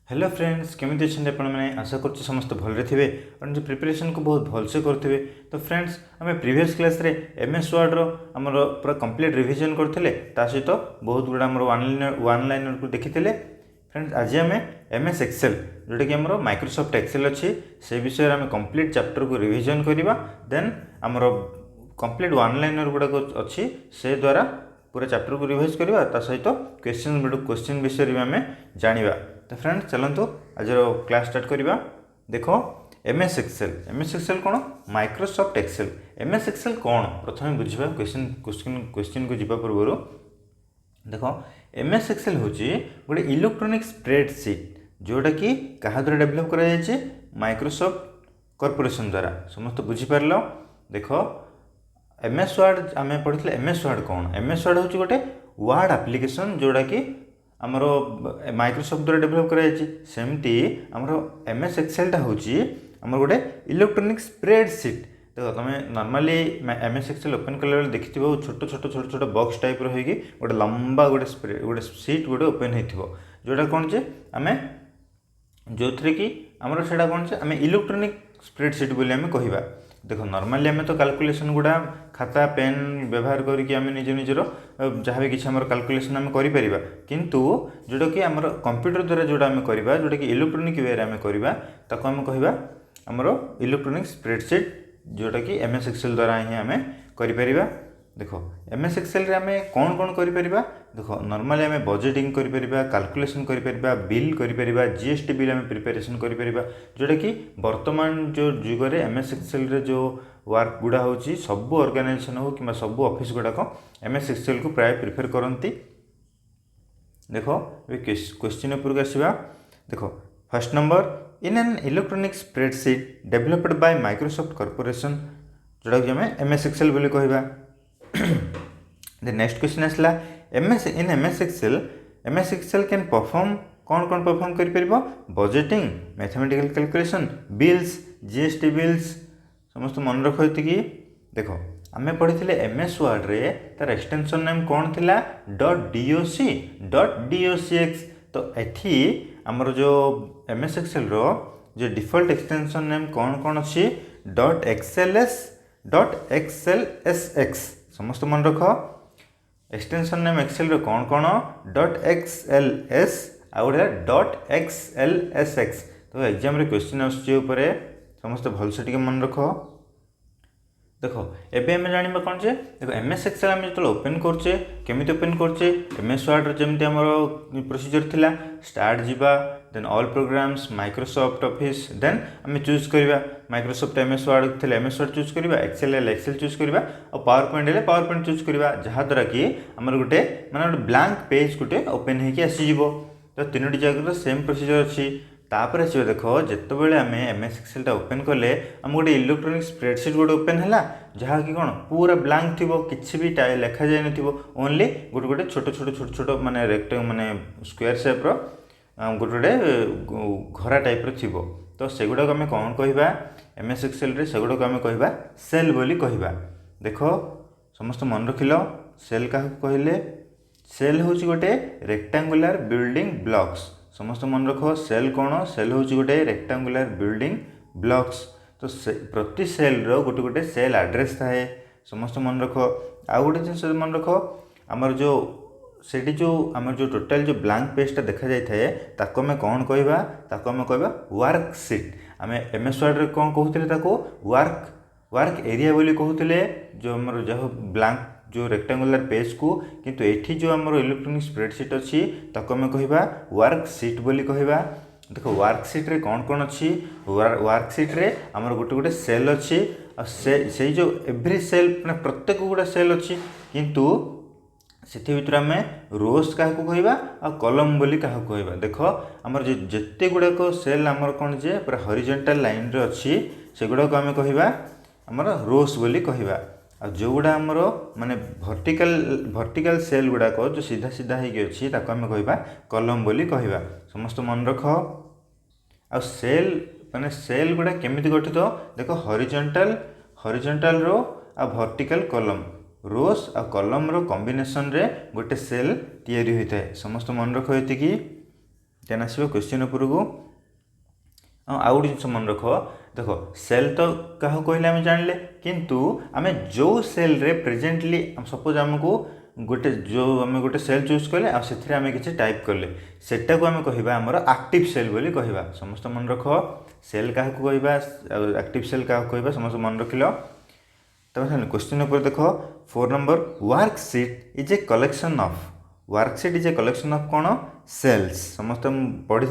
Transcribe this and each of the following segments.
Hello friends केमी अच्छे आपने आशा कर समस्त भल थे और निज प्रिपरेशन को बहुत भलसे करेंगे। तो फ्रेंड्स आम प्रीवियस क्लास रे एम एस वर्ड आमर पूरा कंप्लीट रिविजन करते सहित बहुत गुड़ा आम वन लाइनर को देखी फ्रेंड्स आज आम एम एस एक्सेल जोटा कि आम माइक्रोसॉफ्ट एक्सेल अच्छी से विषय में कंप्लीट चैप्टर को रिविजन करवा देन आमर कंप्लीट वन लाइनर गुड़ाक अच्छी से द्वारा पूरा चैप्टर को रिवाइज करवा सहित क्वेश्चन विषय में आम जाना। तो फ्रेंड्स चलतु आज क्लास स्टार्ट करवा। देख एम एस एक्सेल कौन Microsoft Excel M S Excel कौन प्रथम बुझा क्वेश्चन को जीवा पूर्व देख एम एस एक्सेल हूँ गोटे इलेक्ट्रोनिक स्प्रेडशीट जोटा कि क्या द्वारा डेभलप कर माइक्रोसॉफ्ट कॉर्पोरेशन द्वारा समस्त बुझीपार। देख एम एस वर्ड आम पढ़ी एम एस वर्ड कौन एम एस वर्ड हूँ गोटे वर्ड एप्लिकेशन जोटा कि आमर माइक्रोसॉफ्ट द्वारा डेभलप करमती आमर एम एस एक्सेलटा हूँ आमर गोटे इलेक्ट्रोनिक स्प्रेडशीट। देख तुम normally M S Excel open कला देखी छोट छोट छोट छोट बॉक्स टाइप रही गोटे लंबा गोटे सीट गोटे ओपन हो जोटा कौन जे आम जो थे कि आमर से कौन से आम इलेक्ट्रोनिक स्प्रेडशीट बोली आम कहवा। देख नॉर्मली आम तो कैलकुलेशन गुड़ा खाता पेन व्यवहार करके आम निज निजर जहाँ भी किसी कैलकुलेशन आम कर किंतु जोटा कि आम कंप्यूटर द्वारा जोटा आम करवा जोटा कि इलेक्ट्रोनिक वे आम करवा ताको आम कहवा आमर इलेक्ट्रोनिक स्प्रेडशीट जोटा कि एम एस एक्सेल द्वारा ही आम कर। देख एम एस एक्सेल आम कौन कौन कर देख नॉर्मली आम बजेटिंग कर कैलकुलेशन कर बिल कर जीएसटी बिल आम प्रिपेरेसन कर जोटा कि वर्तमान जो जुग में एम एस एक्सेल जो वर्क गुड़ा हो सब ऑर्गेनाइजेशन हो कि सब ऑफिस गुड़ाक एम एस एक्सेल को प्राय प्रिफर करती। देख क्वेश्चन उपरक आसवा। देख first number in an electronic spreadsheet developed by Microsoft corporation जोटा कि आम एम एस एक्सेल बोली कहवा। नेक्स्ट क्वेश्चन आसला M S Excel can perform कौन कौन परफॉर्म कर budgeting mathematical calculation bills GST bills समस्त मन रख। देख आम पढ़ी एम एस वर्ड रे तार एक्सटेंशन नेम कौन थिला .docx। तो एठी आमर जो एम एस एक्सेल रो जो डिफॉल्ट एक्सटेंशन नेम कौन कौन अच्छी .xls समस्त मन रख। एक्सटेंशन नेम एक्सेल रो कौन कौन .xls आ गोटे .xlsx। तो एग्जाम रे क्वेश्चन आसुची उपरे समस्त भलसे टिके मन रख। देख एबे आम जाना कौन जे देख एम एस एक्सेल आम जो ओपन करचे केमी ओपन करचे एम एस वर्ड जमी आम प्रोसीजर थिला स्टार्ट जावा then all programs Microsoft Office then आम चूज करवा माइक्रोसॉफ्ट एम एस वर्ड थे एम एस वर्ड चूज करवा एक्सेल एक्सेल चूज करवा और पावर पॉइंट चूज करवा जहाँद्वारा कि आमर गोटे माने गोटे ब्लांक पेज गोटे ओपन होगी आसीज। तो तीनोटी जगह सेम प्रोसीजर अच्छी तापर आस देख जितेबाला आम एम एस एक्सेल ओपन कले आम गोटे इलेक्ट्रोनिक स्प्रेडशीट गोटे ओपन है जहाँ कि कौन पूरा ब्लांक थी किसी भी लिखा जाए न ओनली गोटे गोटे छोट छोट छोट छोट माने रेक्टेंगल माने स्क्वायर शेप्र गोटे गोटे घरा टाइप थी। तो सेगुड़ा आम कौन कहवा एम एस एक्सेल सेगुड़ा आम कहवा सेल बोली कहवा। देख समस्त मन रखिल सेल क्या कहले सेल हूँ गोटे रेक्टांगुलर बिल्डिंग ब्लॉक्स समस्त मन रख। सेल कौन सेल हूँ गोटे रेक्टांगुलर बिल्डिंग ब्लॉक्स। तो प्रति सेल रो गोटे गोटे सेल एड्रेस थाए समस्त मन रख। आ गोटे जिन मन रख आमर जो सेठी जो आमर जो टोटाल जो ब्लांक पेजटा देखा जाए थाए ताको आम कौन कहवा ताको आम कहवा वर्कशीट। आम एम एस वर्ड रे कौन कहते ताको वर्क एरिया बोली कहते जो आमर जहाँ ब्लांक जो रेक्टांगुलर पेज को किंतु एठी जो आमर इलेक्ट्रोनिक स्प्रेडशीट अच्छी ताको आम कहवा वर्कशीट बोली कहवा। देख वर्कशीट रे कौन कौन अच्छी वर्कशीट रे आमर गोटे गोटे सेल अच्छी से जो एव्री सेल प्रत्येक गोटे सेल अच्छी किंतु से भितर आम रोज क्या कहवा आ कलम बोली क्या कहवा। देख आमर जिते गुड़ाक सेल आमर कौन जे पूरा हॉरिजॉन्टल लाइन रे अच्छी से गुड़ाक आम कहवा आमर रोज बोली कहवा। आ जो गुड़ा आमर माने वर्टिकल सेल गुड़ाक जो सीधा सीधा होगी अच्छी ताको आम कहवा कलम बोली कहवा समस्त मन रख। आ सेल माने सेल गुड़ा केमिति गठित देख हॉरिजॉन्टल रो आ वर्टिकल कलम रोज आ कलम रो कॉम्बिनेशन रे गोटे सेल तैयारी होता है समस्त मन रख। ये देन आसो क्वेश्चन उपरकू आउ गोटे जिन मन रख देख सेल तो क्या कहले आम जानले किंतु आम जो सेल रे प्रेजेंटली सपोज आमको गोटे जो आम गोटे सेल चूज कले आम किसी टाइप कले सेटा को आम कहवा आमर एक्टिव सेल बोली कहवा समस्त मन रख सेल क्या कहवा एक्टिव सेल क्या कहवा समस्त मन रखिल तब क्वेश्चन ऊपर देख 4 number worksheet is a collection of worksheet is a collection of cone cells समस्त पढ़ी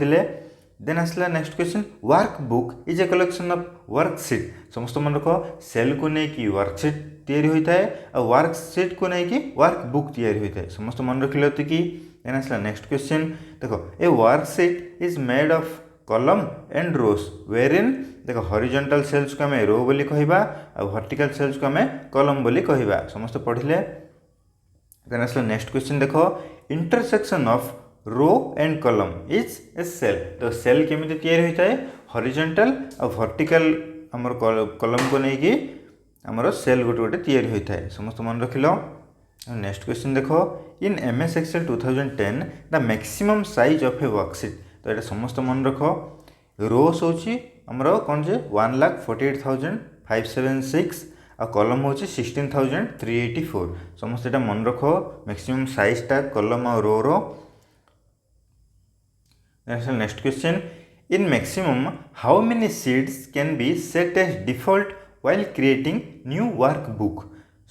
देन आसला next question workbook is a collection of worksheet समस्त मन रख सेल को लेकिन वर्कशीट तैयारी होता है और वर्कशीट को लेकिन वर्कबुक तैयारी होता है समस्त मन रखिल कि देन आसला नेक्स्ट क्वेश्चन देखो a worksheet is made of column and rows where in देख हॉरिजॉन्टल सेल्स को आम रो बोली कहवा और वर्टिकल सेल्स को आम कॉलम बोली कहवा समस्त पढ़िले देन आसला नेक्स्ट क्वेश्चन देख intersection of row and column is a cell तो सेल केमिति तैयारी होता है हॉरिजॉन्टल और वर्टिकल आमर कॉलम को लेकिन आमर सेल गोटे गोटे तैयारी होता है समस्त मन रखिल नेक्स्ट क्वेश्चन देख इन MS Excel 2010 the maximum size of A worksheet तो ये समस्त मन रख रोस होची आमर कौन जे 1,48,576 आ कॉलम होची 16,384 समस्त एटा मन रख मैक्सिमम साइजटा कॉलम और row row next question in maximum how many sheets can be set as default while creating new workbook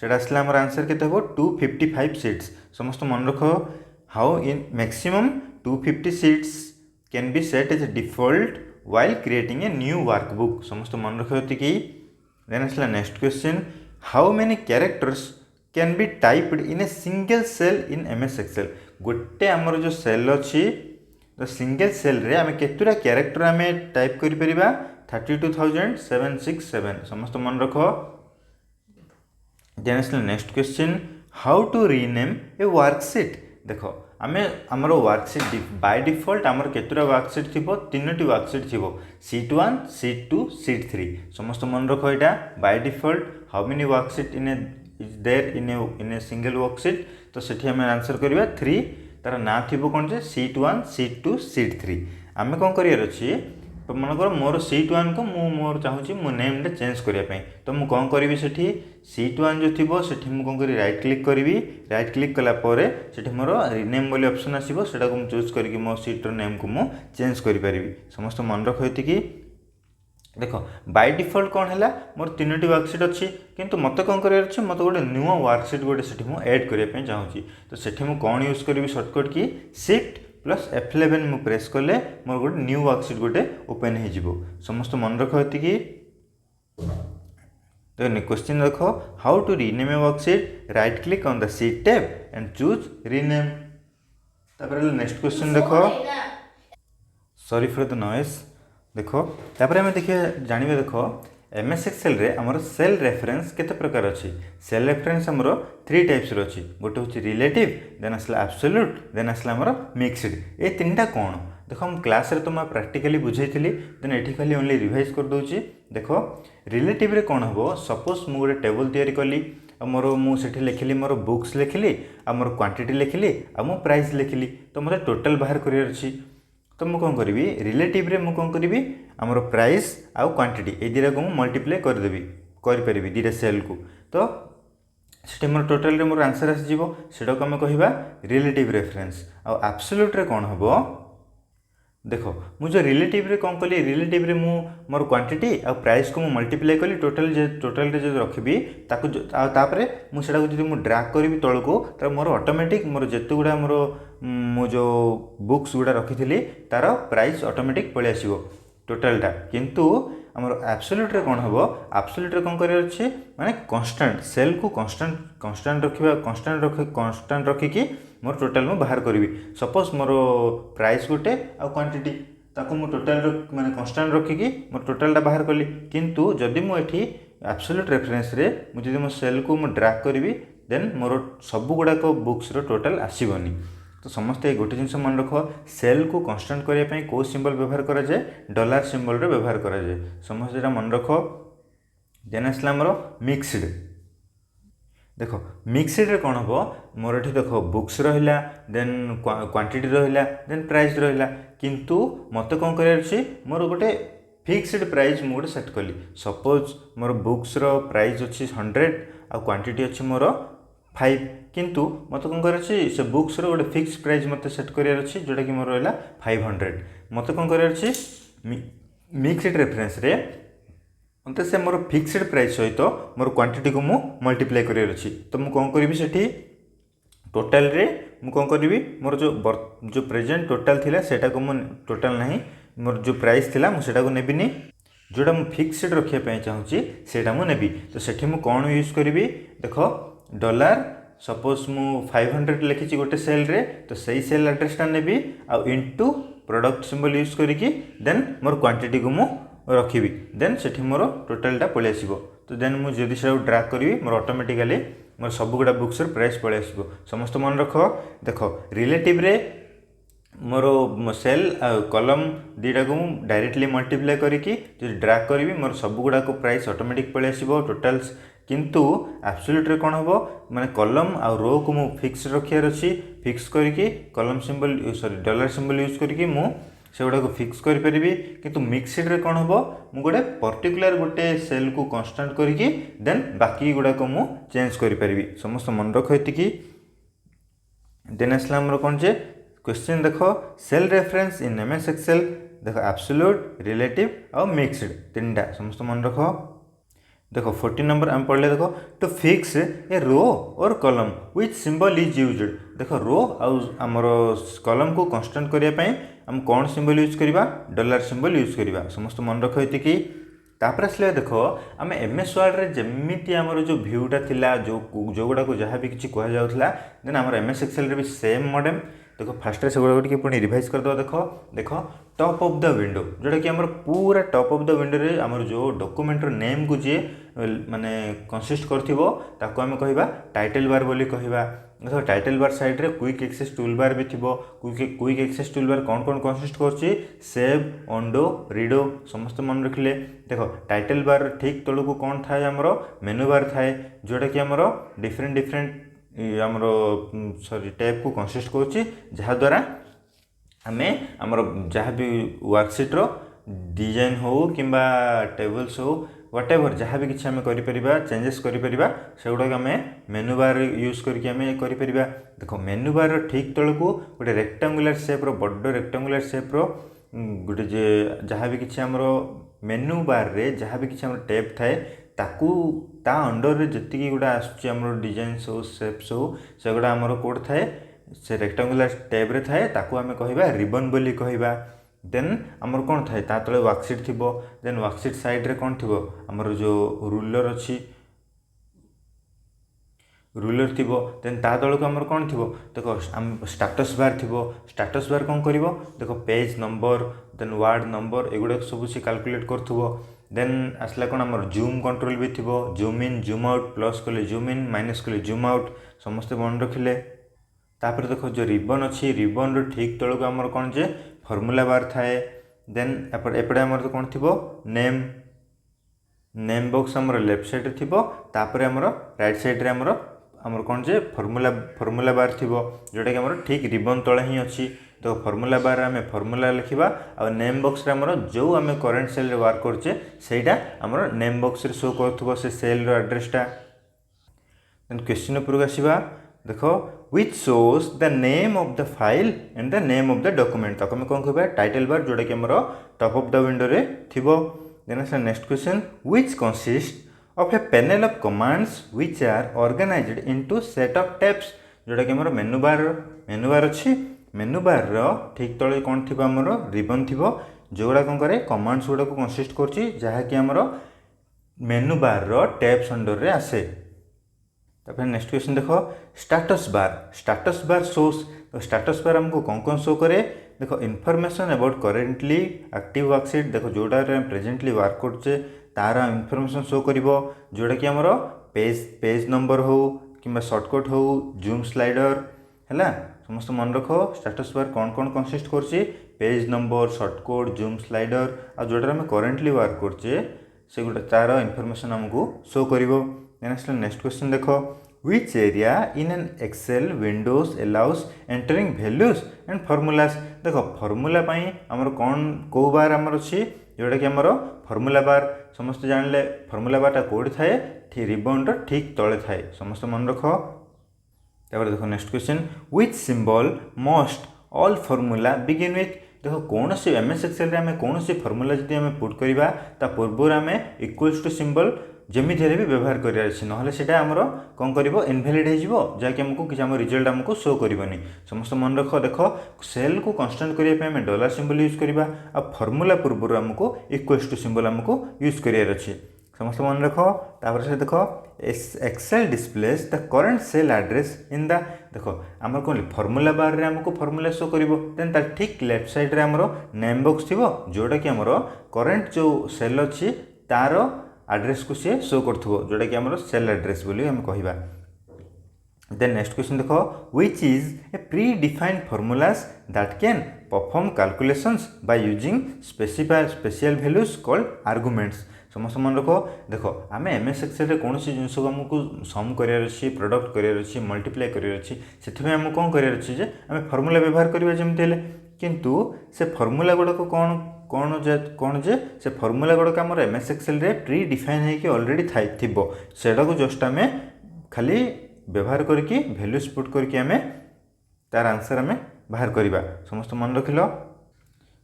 सेटा आसला आमर आंसर केते हो 255 शीट्स समस्त मन रख how in maximum 250 sheets can be set as default while creating a new workbook समस्त मन रखती कि देन आसला next question how many characters can be typed in a single cell in MS Excel गोटे आमर जो सेल अच्छी तो सिंगल सेल रे आम केतुरा कैरेक्टर आम टाइप करि परिबा 32,767 समस्त मन रख देन आसला next question how to rename a worksheet देख आम आमर वर्कशीट बाय डिफॉल्ट आमर केतुरा वर्कशीट थी तीनोटी वर्कशीट थी शीट 1 शीट 2 शीट 3 समस्त मन रख यहाँ by default how many worksheet in a is there in a single worksheet तो सेठी आम आंसर करवा 3 तार ना थी कौन जे शीट 1 शीट 2 शीट 3 आम कौन करार अच्छी तो मन कर मोर शीट 1 को मोर चाहूँगी मो नेम चेंज करने तो मुझे कौन करी से शीट 1 जो थी से कौन करी राइट क्लिक करी राइट क्लिक कलापर से मोर रिनेम बोली ऑप्शन आसो से चूज करके मो शीट्र नेम को मुझे चेंज करी समस्त मन रख कि देख बाय डिफॉल्ट कौन है मोर तीनोटी वर्कशीट अच्छी किंतु मत कौन करार अच्छे मत गोटे नुआ वर्कशीट गोटे से ऐड करने चाहूँगी तो सेठी मुझे कौन यूज करी shortcut key shift plus F11 मु प्रेस कले मोर गोटे न्यू वर्कशीट गोटे ओपन हो समस्त मन रख कि तो क्वेश्चन देख how to rename a worksheet right click on the sheet tab and choose rename तापर नेक्स्ट क्वेश्चन देख सॉरी फॉर द नॉइस देख तापर आम देखिए जानवे देख MS Excel रे हमर सेल रेफरेंस केते प्रकार अच्छी सेल रेफरेंस हमर 3 टाइप्स रो अच्छी गोटे होची रिलेटिव देन आसला एब्सोल्यूट देन आसला हमर मिक्सड ए तीनटा कोन देखो हम क्लास रे तो मैं प्रैक्टिकली बुझेइथिली देन एठी खाली ओनली रिवाइज कर दोची देखो रिलेटिव रे कोन हबो सपोज मु गोटे टेबल तयारी कली मोर मुझे लिखिली मोर बुक्स लिखिली आ मोर क्वांटिटी लिखिली आ मो प्राइस लिखिली तो मते टोटल बाहर करियर अछि तो मुझे कौन करी रिलेटिव रे मुझे कौन करी आमर प्राइस आउ क्वांटिटी ए दुटा को मल्टीप्लाई करदेवी करी दुटा सेल को तो से मोर टोटाल रे मोर आंसर आसीजो सेटा को आम कहवा रिलेटिव रेफरेंस आउ एब्सोल्यूट रे कौन हम देख मुझे रिलेटिव रे कौन कली रिलेटिव रे मु मोर क्वांटिटी आ प्राइस को मल्टीप्लाई कली टोटाल रे जो रखी तापर मुझे ड्रैग करी तल को तो मोर ऑटोमेटिक मोर जिते गुड़ा मोर मु जो बुक्स गुड़ा रखी तार प्राइस ऑटोमेटिक पलि आसो टोटालटा किंतु आमर एब्सोल्यूट रे कौन हम एब्सोल्यूट रे कौन करार अच्छे माने कांस्टेंट सेल को कांस्टेंट रखा कांस्टेंट रखिकी मोर टोटाल मु बाहर करी सपोज मोर प्राइस गोटे आ क्वांटिटी ताको मु टोटाल माने कांस्टेंट रखिकी मोर टोटालटा बाहर कली किंतु जदि मु एठी एब्सोल्यूट रेफरेंस रे मु जदि मो सेल को मु ड्रैग करी देन मोर सब गुड़ाक बुक्स रो टोटाल आसबनी तो समस्ते गोटे जिन मन रख सेल को कांस्टेंट करने कौ सिंबल व्यवहार करा जाए डॉलर सिंबल रे व्यवहार करा जाए समस्त मन रख देन आसला हमर मिक्सड देख मिक्सड कौन हम मोर ये देख बुक्स रहा देन क्वांटिटी रहा देन प्राइस रहा किंतु मत कौन कर मोर गोटे फिक्सड प्राइस मुझे सेट कली सपोज मोर बुक्स प्राइस अच्छी 100 आ क्वांटिटी अच्छी मोर 5 किंतु मत कौन कर से बुक्स गोटे फिक्स प्राइस मत सेट करार अच्छी जोटा कि मोर रहा 500 मत कौन करार मिक्सड रेफरेन्स रे मत से मोर फिक्सड प्राइस सहित मोर क्वांटिटी को मु मल्टीप्लाई करार अच्छी तो मुझे कौन करी से टोटाल रे मु कौन करी मोर जो प्रेजेंट टोटाल थिला सेटा को मु टोटाल नहीं मोर जो प्राइस थिला मुझे को नेबिनी जोटा मुझे फिक्सड रखापी चाहूँगी सेटा मु नेबी तो सेठी मु कौन यूज करी देख डॉलर सपोज मु 500 लिखी गोटे सेल रे तो सही सेल एड्रेसटा नेबी आउ इनटू प्रोडक्ट सिंबल यूज करिकी देन मोर क्वांटिटी को मु रखी देन सेठी मोर टोटालटा पलि आसिबो तो देन मु जदि से ड्रैग करी मोर ऑटोमेटिकली मोर सब गुड़ा बुक्स प्राइस पलि आसिबो समस्त मन रख देख रिलेटिव रे मोर सेल कलम दुटा को डायरेक्टली मल्टीप्लाई करके जो ड्रैग करी मोर सब गुड़ा प्राइस ऑटोमेटिक पलि आसिबो टोटाल्स किंतु एब्सोल्यूट रे कौन हम माने कलम आ रो को मु फिक्स रखियार अच्छी फिक्स करके कलम symbol sorry dollar symbol use करके मु से गुड़ा फिक्स करी किंतु मिक्सड रे कौन हम मु गोटे पर्टिकुलर गोटे सेल को कांस्टेंट करके देन बाकी गुड़ा को मु चेंज करि परिबी समस्त मन रख एतिकी देन असला हमर कौन जे क्वेश्चन देख cell reference in MS Excel देख एब्सोल्यूट रिलेटिव और मिक्सड तीनटा समस्त मन रख देख 14 नंबर आम पढ़ले देख टू फिक्स ए रो और कलम व्हिच सिंबल इज यूज्ड देख रो आमर कलम को कांस्टेंट करने आम कौन सिंबल यूज करवा डॉलर सिंबल यूज करवा समस्त मन रख एतिकी तापर आसले देख आम एमएस वर्ड रे जेमिति आमर जो भ्यूटा थिला जो गुड़ा को जहाँ भी किसी कह जाउथला देन आमर एमएस एक्सेल रे भी सेम मॉडल देख फास्ट से गुड़ा पुणी रिवाइज करदे देख देख टॉप ऑफ द विंडो जोटा कि आमर पूरा टॉप ऑफ द विंडो रे आमर जो डॉक्यूमेंट नेम को जी माने कंसिस्ट करथिबो ताको आम कहबा टाइटल बार बोली कहबा देख टाइटल बार साइड रे क्विक एक्सेस टूल बार भी थिबो क्विक एक्सेस टूल बार कौन कौन कंसिस्ट करछि सेव अंडो रीडो समस्त मन रखिले देख टाइटल बार ठीक तळ को कौन थाए आमर मेनू बार थाए जोटा कि आमर डिफरेंट डिफरेंट आमर सॉरी टैब को कंसिस्ट करछि जहा द्वारा आमे आमर जहाँ भी वर्कशीट रो डिजाइन हो किंबा टेबल्स हो व्हाटएवर जहाँ भी किसी आम कर चेंजेस कर से गुड़ा आम मेनू बार यूज करके आम कर देख मेनू बार ठीक तल को गोटे रेक्टांगुलर सेप रो बड़ रेक्टांगुलर सेप रो गोटे जहाँ भी किसी आमर मेनू बार रे जहाँ भी किसी टैब थाए ताकू ता अंडर रे जति गुड़ा आसमर डिजाइन्स हो सेप्स हो से गुड़ा आमर कोड थाए से रेक्टांगुलर टैब रे थाए ताकू आम कहबा रिबन बोली कहबा देन आमर कौन थाए ता तले वर्कशीट थिबो देन वर्कशीट साइड रे कौन थिबो आमर जो रूलर अच्छी रूलर थिबो देन ता तल को आमर कौन थिबो देखो स्टेटस बार थिबो स्टेटस बार कौन करिवो देखो page number then word number एगुड़ा सब से कैलकुलेट करथुबो देन आसला कौन आमर जूम कंट्रोल भी थिबो zoom in zoom out plus कले जूम इन माइनस कले जूम आउट समस्त मन रखिले तापर देखो जो रिबन अच्छी रिबन रो ठीक तल को आमर कौन जे फॉर्मूला बार थाए देन एपटे आमर तो कौन थिबो नेम नेम बॉक्स आमर लेफ्ट साइड रे थिबो तापर आमर राइट साइड रे आमर कौन जे फॉर्मूला बार थिबो जोटा कि आमर ठीक रिबन तले ही अच्छी तो फॉर्मूला बार आम फॉर्मूला लिखा और नेम बॉक्स रे आमर जो आम करंट सेल रे वर्क करछे सेटा आमर नेम बॉक्स रे शो करथुबो से सेल रो एड्रेसटा देन क्वेश्चन ऊपर आसीबा देखो which shows the name of the file and the name of the document ताको मैं कौन कहबा टाइटल बार जोटा कि हमरो टॉप ऑफ द विंडो रे थिबो देन आसा next question which consists of a panel of commands which are organized into set of tabs जोटा कि हमरो मेनू बार अच्छी मेनू बार रो ठीक तळे कौन थिबो हमरो रिबन थिबो जोड़ा कौन करे कमांड्स गुड़ा को कंसिस्ट करछि जहा कि हमरो मेनू बार रो टैब्स अंडर रे आसे तापर नेक्स्ट क्वेश्चन देखो स्टेटस बार शोस तो स्टेटस बार हमको कौन कौन शो करे देखो information about currently active worksheet देखो जोटा प्रेजेंटली वर्क करछे तार इनफॉरमेशन शो करिवो जोटा कि हमरो पेज नंबर हो किंबा शॉर्टकट हो जूम स्लाइडर हैला समस्त मन रखो स्टेटस बार कौन कौन कंसिस्ट करछे page number shortcut zoom slider आ जोटा हम करेंटली वर्क करछे से गोटे तार इनफॉरमेशन हमको शो करिवो नेक्स्ट क्वेश्चन देखो which area in an Excel windows allows entering values and formulas। देख फर्मूला आमर कौन कौ बार आमर अच्छी जोटा कि आमर फर्मूला बार समस्त जानले फर्मूला बारटा कौटी थाए रिबन ठीक तले थाए समस्त मन रख। देखो next question which symbol must all formula begin with। देखो कौन सी MS Excel आम कौन सी फर्मूला जब आम पुट करवा ता पूर्व आम इक्वल्स टू सिंबल जमी भी व्यवहार करार अच्छे ना आमर कौन कर इनभैलिड हो जहाँकि आमको किसी आम रिजल्ट आमको शो करनी समस्त मन रख। देख सेल को कन्स्टांट करने डॉलर सिंबल यूज करवा आ फर्मूला पूर्व आमको इक्वल्स टू सिंबल आमको यूज करार अच्छे समस्त मन रख। तापर से देख Excel displays the current cell address in the देख आम कौन फर्मूला बार रे आमको फर्मूला शो कर देन तार ठीक लेफ्ट साइड रे आमर नेम बॉक्स थी जोटा कि आमर करंट जो सेल अच्छी तार एड्रेस को सी शो करूँ जोटा कि आमर सेल एड्रेस बोली आम कहवा। देन नेक्स्ट क्वेश्चन देख which is a pre defined formulas that can perform calculations by using special values called arguments समस्त मन रख। देख आम MS Excel कौन सी जिनस को आमको सम करार अच्छी प्रोडक्ट करार अच्छी मल्टीप्लाई करार अच्छी से आम कौन करार अच्छी जे आम फर्मूला व्यवहार करवा जमी हेल्ले किंतु से फर्मूला गुड़ाक कौन कौन कौन जे से फर्मूला गुड़ाक आम MS Excel रे प्री डिफाइन होगी अलरेडी थी सेटा को जस्ट आम खाली व्यवहार करके वैल्यूज पुट करके आम तार आंसर आम बाहर करवा समस्त मन रखिल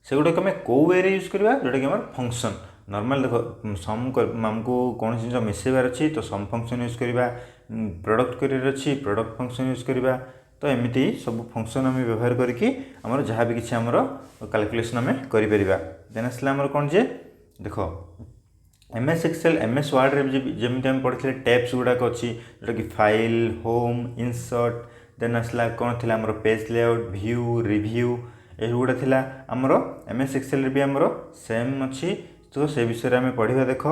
से गुड़ाक आम कौ वे यूज करवा जोटा कि आम फंक्शन नॉर्मल देख सम आमको कौन जिन मिसेबार अच्छी तो सम फंक्शन यूज करवा प्रोडक्ट करार अच्छी प्रोडक्ट फंक्शन यूज करवा तो एमती सब फंक्शन आम व्यवहार करके आमर जहाँ भी किसी आमर कैलकुलेशन आम करिपरिबा। देन आसला आमर कौन जे देख MS Excel MS Word रे जमी आम पढ़ी टैब्स गुड़ाक अच्छी जोटा कि फाइल होम इंसर्ट देन आसला कौन थी आमर पेज लेआउट व्यू रिव्यू एगुड़ा थिला आमर MS Excel रे भी आमर सेम अच्छी तो से विषय में पढ़ा। देख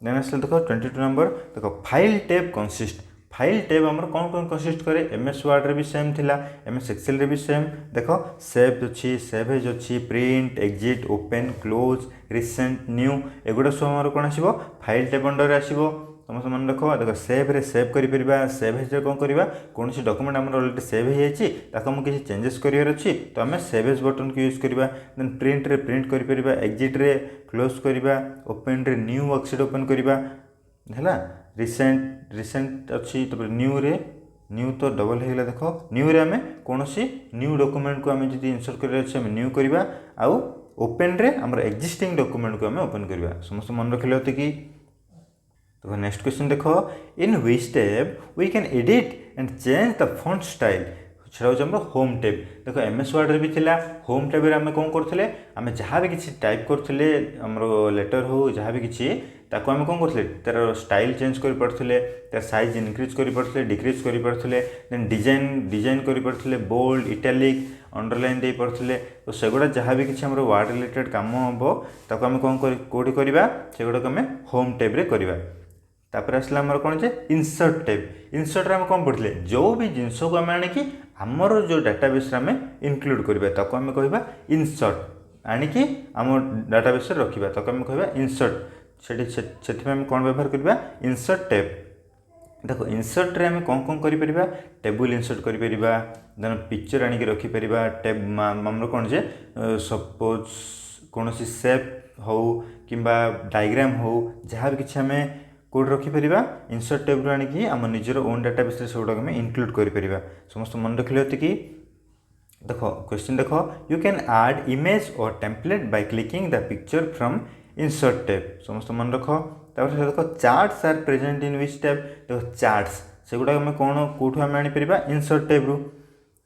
देन आसला देख 22 नंबर देख file tab consist file tab आमर कौन कौन कंसिस्ट करे MS Word रे भी सेम थिला MS Excel रे भी सेम देख सेव अच्छी सेवेज अच्छी print exit open close recent new एगुड़ा सब आमर कौन आसो फाइल टैब अंडर आसो समस्त मन रख। देख सेव रे सेव कर सेवेज कौन करवा कौन सी डॉक्यूमेंट आमर ऑलरेडी सेव हो जाए किसी चेंजेस करार अच्छी तो आम सेवेज बटन को यूज करवा देन प्रिंट रे प्रिंट कर एग्जिट रे क्लोज करवा ओपन रे न्यू वर्कशीट ओपन करवा है रिसेंट अच्छी तो न्यू तो डबल होगा देख न्यू रे आम कौन सी न्यू डॉक्यूमेंट को आम जी इनसर्ट कर न्यू करवा आउ ओपन रे आमर एक्जिस्टिंग डॉक्यूमेंट को आम ओपन करवा समस्त मन रखिले कि। तो नेक्स्ट क्वेश्चन देख in which tab we can edit and change the font style सेटा हूँ आम होम टैब देख MS Word रे भी थिला होम टैब रे आम कौन करते आम जहाँ भी किसी टाइप करते आमर लेटर हो जहाँ भी किसी ताको आम कौन करते तार स्टाइल चेंज कर पार्थे तार साइज इनक्रीज कर पार्थे डिक्रीज कर पार्थे देन डिजाइन कर पार्थे बोल्ड इटालिक अंडरलाइन दे पार्थे तो सेगुड़ा जहाँ भी किसी आमर वर्ड रिलेटेड काम हम ताको आम कौन कौटी करवा सेगुड़ाक आम होम टैब रे करवा। तापर आसला आमर कौन जे इंसर्ट टैब इंसर्ट रे आम कौन पढ़ते जो भी जिनस को आम आणिकी आमर जो डाटाबेस रे आम इनक्लूड करवा ताको आम कहवा इंसर्ट आणिकी आम डाटाबेस रे रखिबा ताको आम कहवा इंसर्ट से आम कौन व्यवहार करवा इंसर्ट टैब। देखो इंसर्ट रे आम कौन कौन करि परिबा टेबल इंसर्ट करि परिबा देन पिक्चर आणिकी रखि परिबा टैब आमर कौन जे सपोज कौन सी शेप हो किंबा डायग्राम हो जहाँ भी किसी आम कोड रखिपर इंसर्ट टैब आणिकी आम निजर ओन डाटाबेस से गुड़ाक आम इनक्लूड कर समस्त मन रखिले कि। देख क्वेश्चन देख you can add image or template by clicking the picture from insert tab समस्त मन रख। देख charts are present in which tab देख चार्ट्स से गुड़ाक आम कौन कौटू आम आनीपर इंसर्ट टैब रु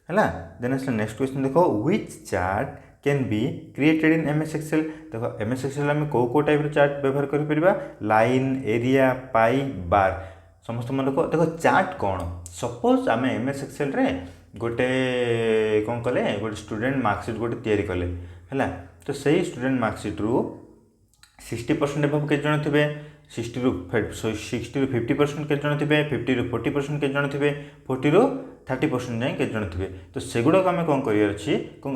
है। देन आस नेक्स्ट क्वेश्चन देख which chart can be created in MS Excel देख MS Excel आम कौ टाइप चार्ट व्यवहार कर लाइन एरिया पाई बार समस्त मन रख। देख चार्ट कौन सपोज आम MS Excel रे गोटे कौन कले गोटे स्टूडेंट मार्कशीट गोटे तैयारी कले है तो सही स्टूडेंट मार्कशीट रु 60% एभव के जन थे 60 ରୁ 50% केते जण थिबे 50 ରୁ 40% केते जण थिबे 40 ରୁ 30% जाए केते जण थिबे तो सेगुडा को आम कौन करार अच्छी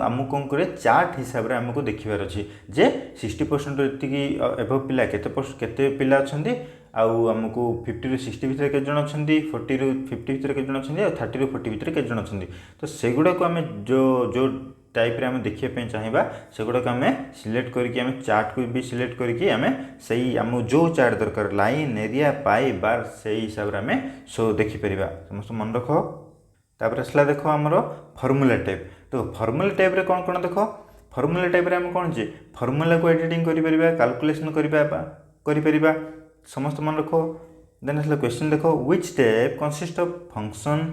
आमको कौन करे चार्ट हिसाब से आमको देखार अच्छी जे 60% जी एभव पिला केते पिला अच्छा आमको 50 ରୁ 60 भितर केते जण अच्छा 40 ରୁ 50 भितर केते जण अच्छा 30 ରୁ 40 भितर केते जण अच्छा तो सेगुडा को आम जो टाइप रे आम देखिए चाहिए सेगुड़ाक आम सिलेक्ट करके आम चार्ट को भी सिलेक्ट करके आम सही आम जो चार्ट दरकार लाइन एरिया पाई बार से हिसाब से आम शो देखिपर समस्त मन रख तापर आसला देख आमर फर्मूला टाइप तो फर्मूला टाइप रे कौन देख फर्मूला टाइप रे आम कौन जे फर्मूला को एडिटिंग कैलकुलेशन करिपरिबा समस्त मन रख देन आसला क्वेश्चन देख which type consist of function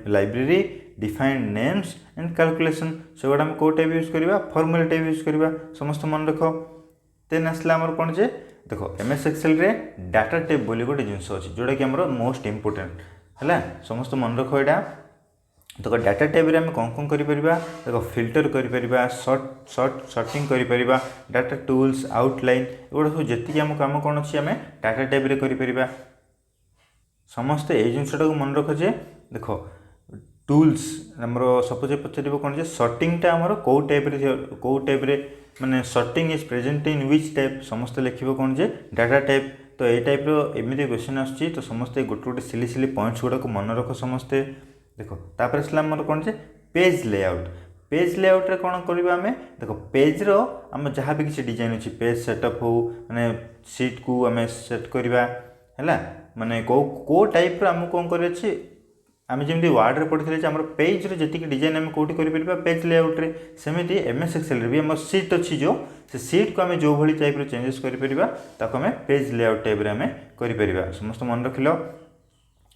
library defined names and calculation से गुड़ा आम कौ टाइप यूज करवा फर्मूला टाइप यूज करवा समस्त मन रख देन आसला आमर कौन जे देख एमएस एक्सेल रे डाटा टाइप बोली गोटे जिनस अच्छी जोटा कि आमर मोस्ट इंपोर्टेंट है समस्त मन रख यहाँ देखो डाटा टाइप रे आम कौन करिपरिबा देखो फिल्टर करिपरिबा सॉर्टिंग करिपरिबा डाटा टूल्स आउटलाइन एगुड़ा सब जी आम काम कौन अच्छी आम डाटा टाइप रे करिपरिबा समस्ते ये जिनटा को मन रख जे देख टूल्स आमर सपोज पचार कौन जे सॉर्टिंगटा आमर कौ टाइप रे माने sorting is present in which type समस्ते लिखिबो कौन जे डाटा टाइप तो ये टाइप रो एमती क्वेश्चन आसुची तो समस्ते गोटे गोटे सिली सिली पॉइंट्स गुड़ा को मन रख समस्ते देख तापर आसला आमर कौन जे पेज लेआउट रे कौन करबा आमे देख पेज रो आम जहाँ भी किसी डिजाइन अच्छी पेज सेटअप हो माने सीट को आम सेट करवा है माने को टाइप रो आम कौन कर आम जमी वार्ड रे पढ़ी आम पेज रो जी डिजाइन आम कौटी कर पेज लेआउट रे सेमती एमएस एक्सेल रे भी आम सीट अच्छी जो से सीट को आम जो भाई टाइप रो चेंजेस कर पेज लेआउट टाइप रे आम कर समस्त मन रखिल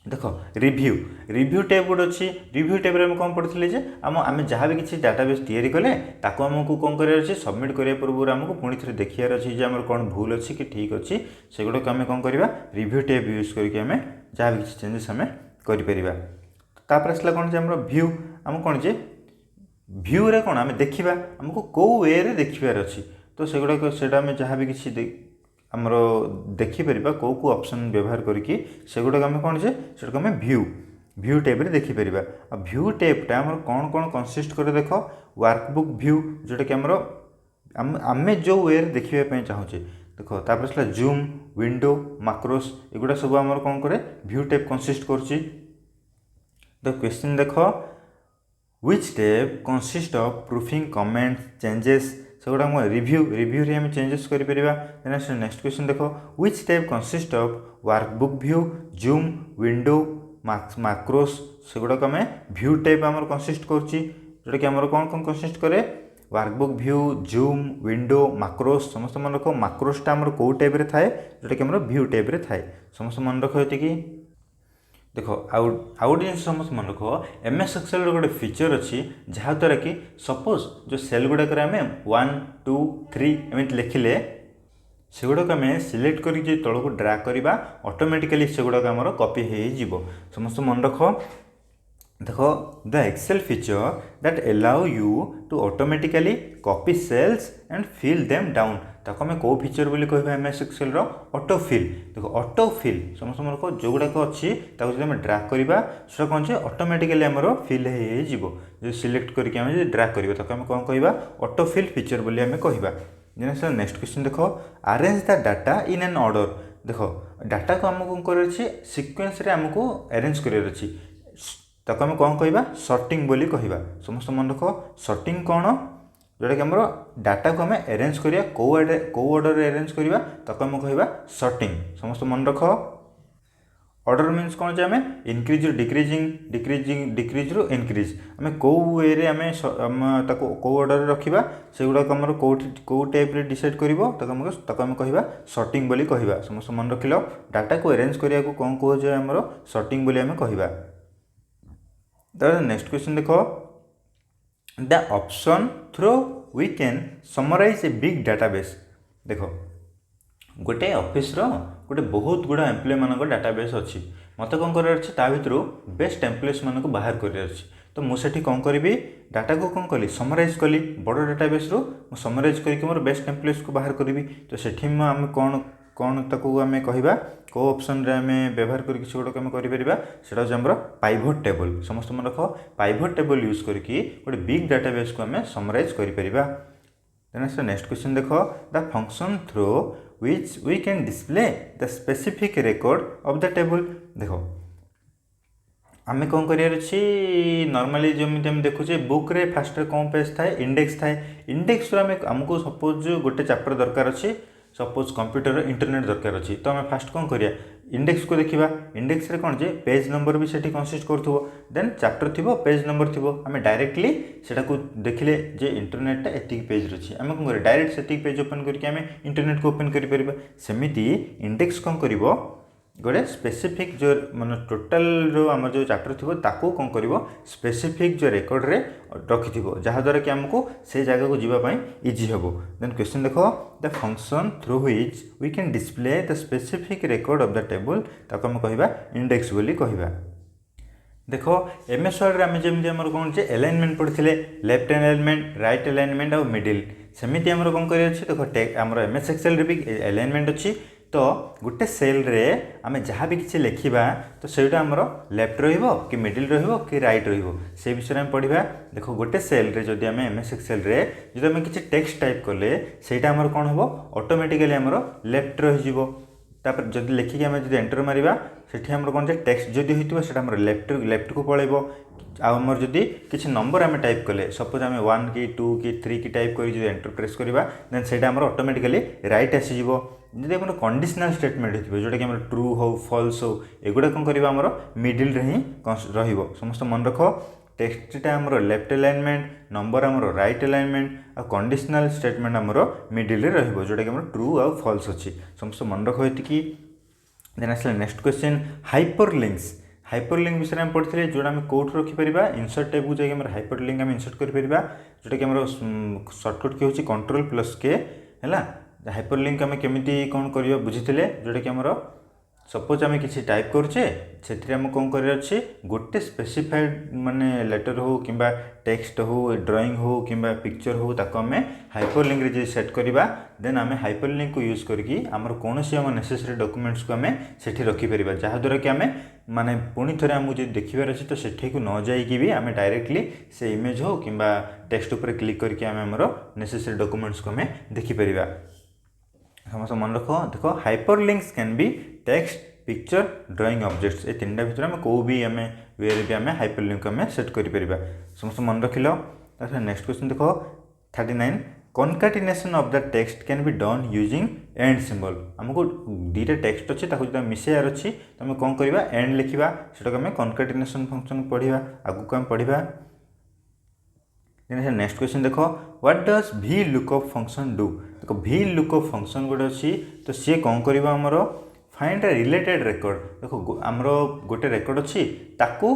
देख रिव्यू टाइप गोटे अच्छी रिव्यू टाइप आम कौन पढ़ी जे आम जहाँ भी किसी डाटाबेस तैयारी कले ताको आमको कौन करार अच्छे सबमिट करने पूर्व आमको पुणी थे देखार अच्छी आम कौन भूल अच्छी कि ठीक अच्छी से गुड़ाक आम कौन करवा रिव्यू टाइप यूज करके आम जहाँ भी किसी चेंजेस आम कर आसला कौन जे आम व्यू आम कौन जे व्यू रे कौन आम देखा आमको कौ वे रे देखार अच्छी तो से गुड़ाक से जहाँ भी किसी आमर देखिपर कौ कौ ऑप्शन व्यवहार करके से गुड़ाक आम कौन जे से आम व्यू टाइप रे देखिपर व्यू टाइपटा आम कौन कौन कंसिस्ट करे देख वर्कबुक व्यू जोटा कि आम जो वे देखापी चाहूँचे देख तापर आसला जूम विंडो माक्रोस एगुड़ा सब आम कौन करे व्यू टाइप कंसिस्ट कर क्वेश्चन देख which type consist of proofing comment changes से गुड़ा रिव्यू रे हम चेंजेस कर नेक्स्ट क्वेश्चन देख which type consist of workbook view zoom window macros से गुड़ाक आम व्यू टाइप आम कंसिस्ट करोटा कि आम कौन कौन कंसिस्ट करे workbook view zoom window macros समस्त मन रख माक्रोसटा आम कौ टाइप रे थाए जोटा कि आम व्यू टाइप रे थाए समस्त मन रख ये देख आउ जिन समस्त मन रख एमएस एक्सेल गोटे फीचर अच्छी जहाँद्वारा कि सपोज जो सेल गुड़ाक आम 1 2 3 एमती लिखिले से गुड़ाक आम सिलेक्ट करके तौक ड्रा करवा ऑटोमेटिकली से गुड़ाक आमर कॉपी हो समस्त मन रख देख the Excel feature that allow you to automatically copy cells and fill them down ताको आम कौ फीचर बोली कहबा एमएस एक्सेल रो ऑटो फिल देख ऑटो फिल समस्त मन को जो गुड़ाक अच्छी जब आम ड्रा करवा से कौन से ऑटोमेटिकली आमर फिल हो सिलेक्ट करके आम ड्रा करवा ताको आम कौन कहबा ऑटो फिल फीचर बोली आम कहबा नेक्स्ट क्वेश्चन देख arrange the data in an order देख डाटा को आमको कौन कर सिक्वेन्स रे आमको अरेंज करार अच्छी ताको आम कौन कहबा सॉर्टिंग बोली कहबा समस्त मन रख सॉर्टिंग कौन जोटा कि आम डाटा को आम अरेंज करिया कौ ऑर्डर अरेंज करिया ताको आम कहबा सॉर्टिंग समस्त मन रख ऑर्डर मीन्स कौन जे आम इनक्रीज रु डिक्रीज रु इनक्रीज आम कौ वे रे आम ताको कौ ऑर्डर रखिबा से गुडाक आम कौ टाइप रे डिसाइड करिवो ताको आम कहबा सॉर्टिंग बोली कहबा समस्त मन रखिलो डाटा को अरेंज करिया को कौन कहो जे आम सॉर्टिंग बोली आम कहबा नेक्स्ट क्वेश्चन देख the option through we can summarise a big database देख गोटे ऑफिस रो गोटे बहुत गुड़ा एम्प्लॉय मान डाटाबेस अच्छी मत कौन कर भितर बेस्ट एम्प्लॉयज मान को बाहर कर तो मुझे कौन करी डाटा को कौन कली समराइज कली बड़ डाटाबेस रू समराइज करके मोर बेस्ट एम्प्लॉयज को बाहर करी तो सेठी आम कौन कौन ताकू आम कहवा को ऑप्शन रे आम व्यवहार कर किसी गोटे आम करा से आम पाइवट टेबल समस्त मन रख पाइवट टेबल यूज करके गोटे बिग डाटाबेस को आम समराइज करा। नेक्स्ट क्वेश्चन देख the function through which we can display the specific record of the table। देख आम कौन कर नॉर्मली जमी आम देखुचे बुक रे फास्ट कौन पेज थाए इंडेक्स थाए इंडेक्स आमको सपोज गोटे चैप्टर दरकार अच्छी सपोज कंप्यूटर इंटरनेट दरकार अच्छी तो आम फास्ट कौन करिया इंडेक्स को देखा इंडेक्स रे कौन जे पेज नंबर भी सेठी कंसिस्ट करथुबो देन चैप्टर थिबो पेज नंबर थिबो आम डायरेक्टली सेटा को देखिले जे इंटरनेट एतिक पेज रछि आम कौन करिया डायरेक्ट सेतिक पेज ओपन करके आम इंटरनेट को ओपन करि परिबा। सेमिति इंडेक्स कौन करिवो गोटे स्पेसिफिक जो माने टोटल जो आम जो चैप्टर थी ताकू कौन कर स्पेसिफिक जो रेकर्ड रे रखि जहाँद्वारा कि आमको से जगह को जीवाई इजी हम। देन क्वेश्चन देख the function through which we can display the specific record of the table ताको आम कहवा इंडेक्स बोली कहवा। देख एम एस वर्ड आम जमी आम कौन एलाइनमेंट पढ़ी लेफ्ट एलाइनमेंट राइट एलाइनमेंट और मिडिल सेमती आम कौन कर देख आम एम एस एक्सेल भी एलाइनमेंट अच्छी तो गोटे सेल रे आम जहाँ भी किसी लिखा तो सेटा आमर लेफ्ट कि मिडिल कि राइट से विषय में पढ़ा। देख गोटे सेल रे जदि आम एम एस एक्सेल रे जदि आम किसी टेक्स्ट टाइप कले सेटा आमर कौन हम ऑटोमेटिकली आमर लेफ्ट रही जदि लिखिकी आम जब एंटर मारिबा सेठी आमर कौन टेक्स्ट जदि होइतिबो सेटा आमर लेफ्ट को पळेबो आमर जदि किसी नंबर आम टाइप कले सपोज आम 1 कि 2 कि 3 की टाइप करी जदि एंटर प्रेस करबा देन सेटा आमर ऑटोमेटिकली राइट आसीजिवो। जदि आमर कंडीशनल स्टेटमेंट होइतिबो जोटा कि आमर ट्रू हो फॉल्स हो एगुडा कोन करबा आमर मिडिल रे ही रहिबो। समस्त मन रखो टेक्स्टटा आमर लेफ्ट अलाइनमेंट नंबर आमर राइट अलाइनमेंट आ कंडीशनल स्टेटमेंट आमर मिडिल रे रहिबो जोटा कि आमर ट्रू आ फॉल्स अछि। समस्त मन रखो एतिकी। देन आसला नेक्स्ट क्वेश्चन हाइपरलिंक्स हाइपरलिंक विषय में पढ़ी जोड़ा आम कौट रखिपर इनसर्ट टैब को जाकर हाइपरलिंक आम इनसर्ट कर जोटा कि आम सर्टकट की हूँ Ctrl+K है। हाइपरलिंक आम केमी कौन कर बुझीते जोटा कि आमर सपोज आम किसी टाइप करुचे से आम कौन कर गोटे स्पेसिफाइड माने लेटर हो कि टेक्स्ट हो ड्राइंग हो कि पिक्चर हो ताको आम हाइपरलिंक रे सेट करवा देन आम हाइपरलिंक को यूज करके आमर कौन सी आम नेसेसरी डॉक्यूमेंट्स को आम सेठी रखिपर जहाँद्वारा कि आम माने पुणी थे आमको जो देखार अच्छे तो सेठी को न जाइकी भी आम डायरेक्टली से इमेज हो कि टेक्स्ट उपर क्लिक करके आम आमर नेसेसरी डॉक्यूमेंट्स को आम देखिपर। समस्त मन रख देख hyperlinks can be text picture drawing objects ये तीन भितर आम कौ भी आम वे भी आम हाइपरलिंक आम सेट कर समस्त मन रखिल। नेक्स्ट क्वेश्चन देख 39 concatenation of the text can be done using and symbol आमको दुईटा टेक्स्ट अच्छी जो मिसेयार अच्छी तो आम कौन करवा एंड लिखा से आम कनकाटिनेशन फंक्शन पढ़ा आगू आम पढ़ा। नेक्स्ट क्वेश्चन देख what does V lookup function do देख वी लुकअप फंक्शन गोटे अच्छी तो सी कौन कर आमर फाइंड अ रिलेटेड रेकर्ड देख आमर गोटे रेकर्ड अच्छी ताकू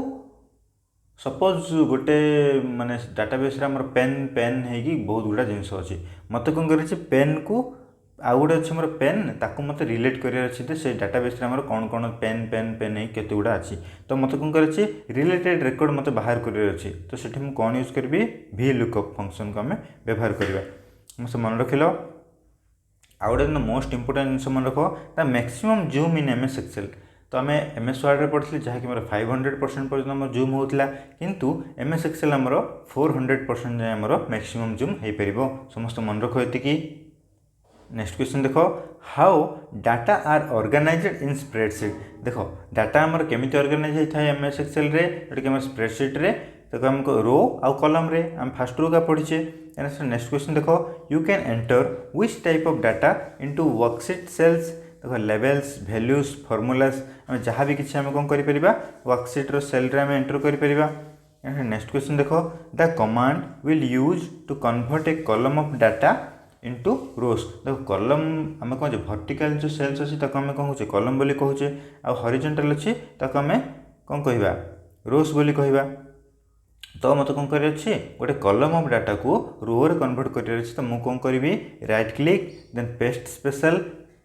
सपोज गोटे माने डाटाबेस रे आमर पेन पेन है बहुत गुड़ा जिनस अच्छी मत कौन कर पेन को आउ गोटे अच्छे मोर पेन ताकू मत रिलेट करार अच्छे से डाटाबेस रे आमर कौन कौन पेन पेन पेन है केते गुड़ा अच्छी तो मत कौन कर रिलेटेड रेकर्ड मत बाहर करार अच्छी तो सेठी मु कौन यूज करी वी लुकअप फंक्शन को आम व्यवहार करवा। मुझे मन रखिल आउ गोटे मोस्ट इंपोर्टेंट जिनस मन रख the maximum zoom in M S Excel तो आम एम एस वर्ड में पढ़ी जहाँकि मोर 500% पर्यटन आम जूम होता किंतु एम एस एक्सेल आमर 400% जाए आमर मैक्सिमम जूम हो पार समस्त मन रख ये। नेक्स्ट क्वेश्चन देख how data are organised in spreadsheet देख डाटा आमर केमी ऑर्गेनाइज होता है एम एस एक्सेल जोटा कि आम स्प्रेडशीट रे तो आमको रो आउ कॉलम रे आम फास्ट रो का पढ़ीचे। नेक्स्ट क्वेश्चन देख you can enter which type of data into worksheet cells देख लेवल्स वैल्यूज फॉर्मूलाज आम जहाँ भी किसी आम कौन कर वर्कशीट रो सेल रे आम एंटर कर। नेक्स्ट क्वेश्चन देख the command will use to convert a column of data into rows देख कॉलम आम कौन वर्टिकल जो सेल्स अच्छी आम कौन कहे कॉलम बोली कहूचे आ हॉरिजॉन्टल अच्छी आम कौन कहवा रोज बोली कहवा तो मत कौन कर गोटे कॉलम ऑफ डाटा को रो रे कन्वर्ट कर तो मुझे कौन करी right click then paste special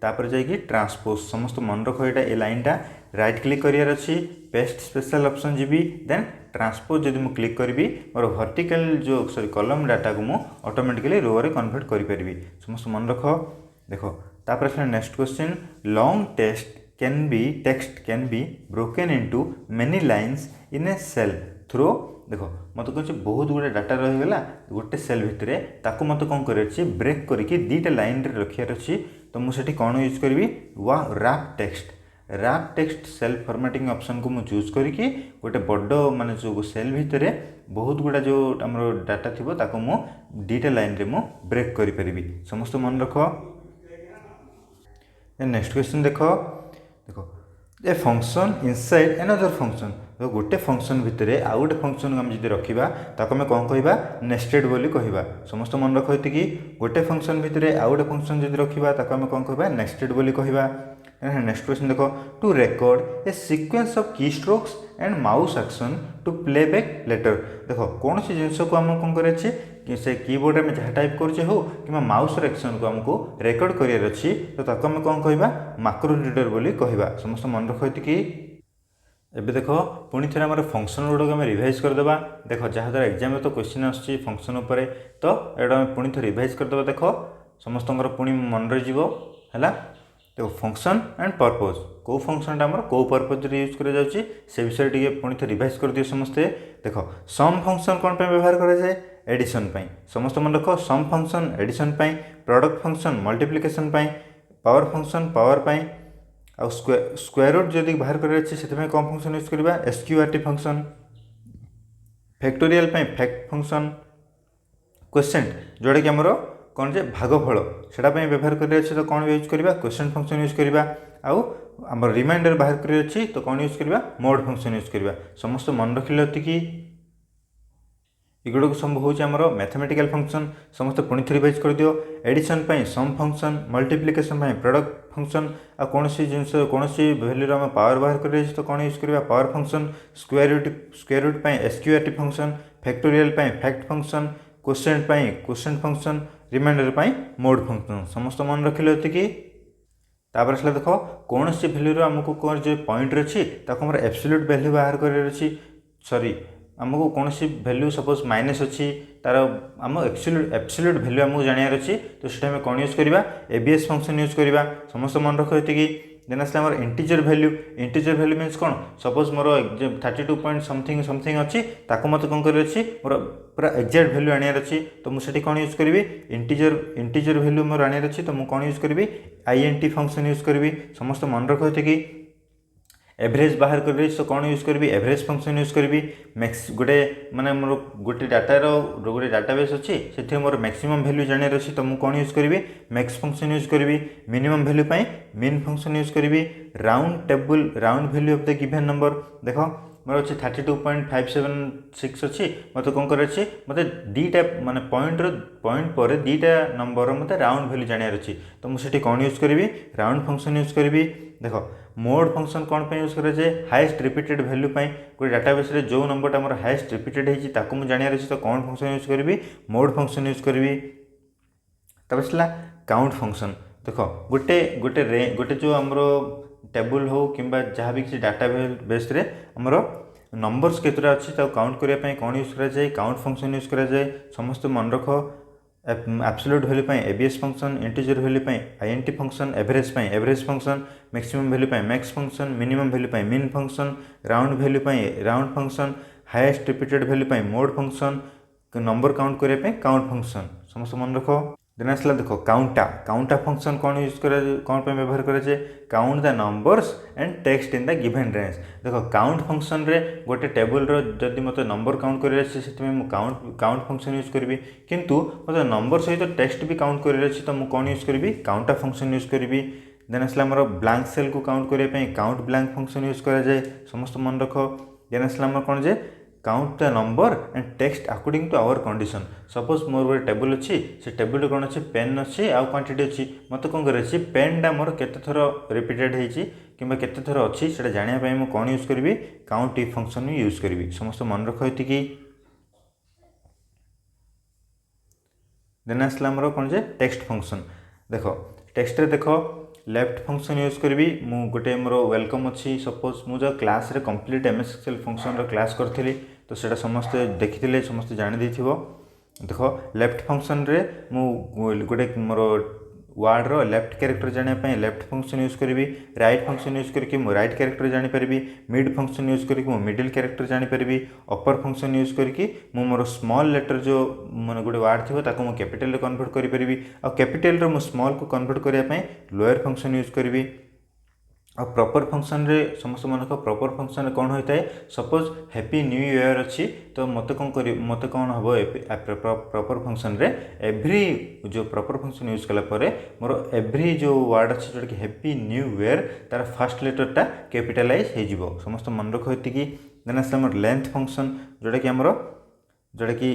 तापर जाइए ट्रांसपोज समस्त मन रख ये लाइनटा राइट क्लिक करार अच्छी पेस्ट स्पेशल ऑप्शन जी देन ट्रांसपोज जब मुझे क्लिक करी मोर वर्टिकल जो सॉरी कॉलम डाटा को मुझे ऑटोमेटिकली रो रे कन्वर्ट करी समस्त मन रख देख तापर आसला next question long text can be broken into many lines in a cell through देखो मत कह बहुत गुड़े डाटा रहीगला गोटे सेल भितर ताको मत कौन कर ब्रेक करके दुईटा लाइन रखार अच्छी तो मुझे कौन यूज करी wrap text cell formatting option को मुझे चूज करके गोटे बड़ माने जो सेल भितर बहुत गुड़ा जो आम डाटा थी ताको मु दुईटा लाइन रे मु ब्रेक करि परिबी समस्त मन रख। नेक्स्ट क्वेश्चन देखो a function inside another function तो गोटे फंक्शन भितर आउ गोटे फंक्शन को आम जब रखा ताको आम कौन कहवा नेस्टेड बोली कहवा समस्त मन रख कि गोटे फंक्शन भितर आउ गोटे फंक्शन जब रखा ताको आम कौन कहवा नेस्टेड बोली कहवा। नेक्स्ट क्वेश्चन देखो to record a sequence of keystrokes and mouse action to play back later देखो कौन सी जिनस को आम कौन कर से कीबोर्ड में जहाँ टाइप करें हो कि माउस एक्शन को आमको रेकर्ड करार अच्छी तो ताको आम कौन कहवा माक्रो रीडर बोली कहवा समस्त मन रख कि एबे देखो पुणी थे आम फंक्शन गुड़ाक आम रिवाइज करदे देख जहाँद्वारा एग्जाम तो क्वेश्चन आसुच्छी फंक्शन उपर तो एटा पुणी थे रिवाइज करदे देख समस्त पुणी मन रहा देखो फंक्शन एंड पर्पज कौ फंक्शन आम कौ पर्पज यूज कर से विषय टी पुणी थे रिवाइज कर दिए समस्ते देख सम फंक्शन कौन पे व्यवहार कराए एडिशन समस्त मन रख sum function addition product function multiplication power function power आउ स्क्वायर रूट जदि बाहर कर कौन फंक्शन यूज करवा SQRT function factorial fact function question जोड़ा कि आमर कौन जे भागफल से व्यवहार कर तो कौन यूज करवा क्वेश्चन फंक्शन यूज करवा आउ आम रिमाइंडर बाहर कर तो कौन यूज करवा मोड फंक्शन यूज करवा समस्त मन रखिले कि एगुड़ा सब हूँ आम मैथमेटिकल फंक्शन समस्त पुणी थे रिवाइज कर दियो एडिशन सम फंक्शन मल्टीप्लिकेशन प्रोडक्ट फंक्शन आ कौन सी जिन कौन सी वैल्यू आम पावर बाहर कर तो कौन यूज करवा power function square root SQRT function factorial fact function question function remainder mod function समस्त मन रखिले कि तापर आसला देख कौन सी भैल्यू आमको कौन जो पॉइंट अच्छी ताको आम एब्सोल्यूट वैल्यू बाहर कर सॉरी आमको कौन सी वैल्यू सपोज माइनस अच्छी तार आम एब्सोल्यूट वैल्यू आमको जानवर अच्छी तो से कौन यूज करवा एबीएस फंक्शन यूज करवा समस्त मन रख कि देन आसला आम इंटीजर वैल्यू मीन्स कौन सपोज मोर 32 पॉइंट समथिंग समथिंग अच्छी ताको मत कौन कर मोर पूरा एक्जाक्ट वैल्यू आनियार अच्छी तो मुझे कौन यूज करी इंटीजर वैल्यू मोर आनियार अच्छी तो मुझे कौन यूज करी आईएनटी फंक्शन यूज करी समस्त मन रख कि एवरेज बाहर कर तो कौन यूज करी एवरेज फंक्शन यूज करी मैक्स गोटे माने मोर गोटे डाटार गोटे डाटाबेस अच्छी से मोर मैक्सिमम वैल्यू जानवर अच्छी तो मुझे कौन यूज करी मैक्स फंक्शन यूज करी minimum value min function use करी round value of the given number देख मोर अच्छे 32.576 अच्छी मत कौन कर मत दीटा माने पॉइंट पर दीटा नंबर मत राउंड वैल्यू जानवर अच्छी तो मुझे कौन यूज करी राउंड फंक्शन यूज करी देख मोड फंक्शन कौन पे यूज करे हाईएस्ट रिपीटेड वैल्यू गोटे डाटाबेस रे जो नंबरटा मोर हाईएस्ट रिपीटेड होती ताको मुझे जानवर अच्छी तो कौन फंक्शन यूज करी मोड फंक्शन यूज करी तबला काउंट फंक्शन देख गोटे जो आमर टेबुल हो कि जहाँ भी किसी डाटा बेस रे आमर नंबर्स केतटा अच्छी काउंट करने कौन यूज कराए काउंट फंक्शन यूज कराए समस्त मन रख absolute value ABS function integer value INT function average function maximum value max function minimum value min function round value round function highest repeated value mode function number count करने count function समस्त मन रख then आसला देख काउंटा function कौन use कर कौन पे व्यवहार करे count the numbers and text in the given range देख काउंट फंक्शन रे गोटे टेबुल जदि मत नंबर काउंट कर काउंट फंक्शन यूज करी किंतु मत नंबर सहित टेक्स्ट भी काउंट कर तो मुझे कौन यूज करी काउंटा फंक्शन यूज करी देन आसला आमर ब्लैंक सेल को काउंट करने काउंट ब्लैंक फंक्शन यूज कराए समस्त मन रख देन आसला आमर कौन जे count the number and text according to our condition suppose मोर गोटे टेबुल अच्छी से टेबुल कौन अच्छी पेन अच्छी आउ क्वांटिटी अच्छी मत कौन कर पेनटा मोर केते थर रिपीटेड होती कि केते थर अच्छी से जानापी मुझे कौन यूज करी काउंट ई फंक्शन यूज करी समस्त मन रख कि देन आसला आमर कौन जे टेक्स्ट फंक्शन देख टेक्स्ट रे देख लेफ्ट फंक्शन यूज करी मु गोटे मोर वेलकम अच्छी सपोज मुझे क्लास रे कंप्लीट एमएस एक्सेल फंक्शन रो क्लास करथिली तो सेटा समस्ते देखिथिले समस्ते जानि देथिबो देख लेफ्ट फंक्शन रे मु गोटे मोर वार्ड रो लेफ्ट कैरेक्टर जानापी लेफ्ट फंक्शन यूज करी, राइट फंक्शन यूज करके मु राइट कैरेक्टर जानीपरि, मिड फंक्शन यूज करके मु मिडिल कैरेक्टर जानीपरि, अपर फंक्शन यूज करके मु मोर स्मॉल लेटर जो मैंने गोटे वार्ड थी ताको मु कैपिटल कन्वर्ट करी आ कैपिटल रो मु स्मॉल को कन्वर्ट करने लोअर फंक्शन यूज करी। आ प्रॉपर फंक्शन रे समस्त मन प्रॉपर फंक्शन कौन होता है, सपोज हैप्पी न्यू ईयर अच्छी तो मत कौन कर मत कौन हम प्रॉपर फंक्शन रे एवरी जो प्रॉपर फंक्शन यूज कला परे मोर एवरी जो वर्ड अच्छी जोटा कि हैप्पी न्यू ईयर तार फर्स्ट लेटरटा कैपिटलाइज हो समस्त मन रख कि देन आस लेंथ फंक्शन जोटा कि आमर जोटा कि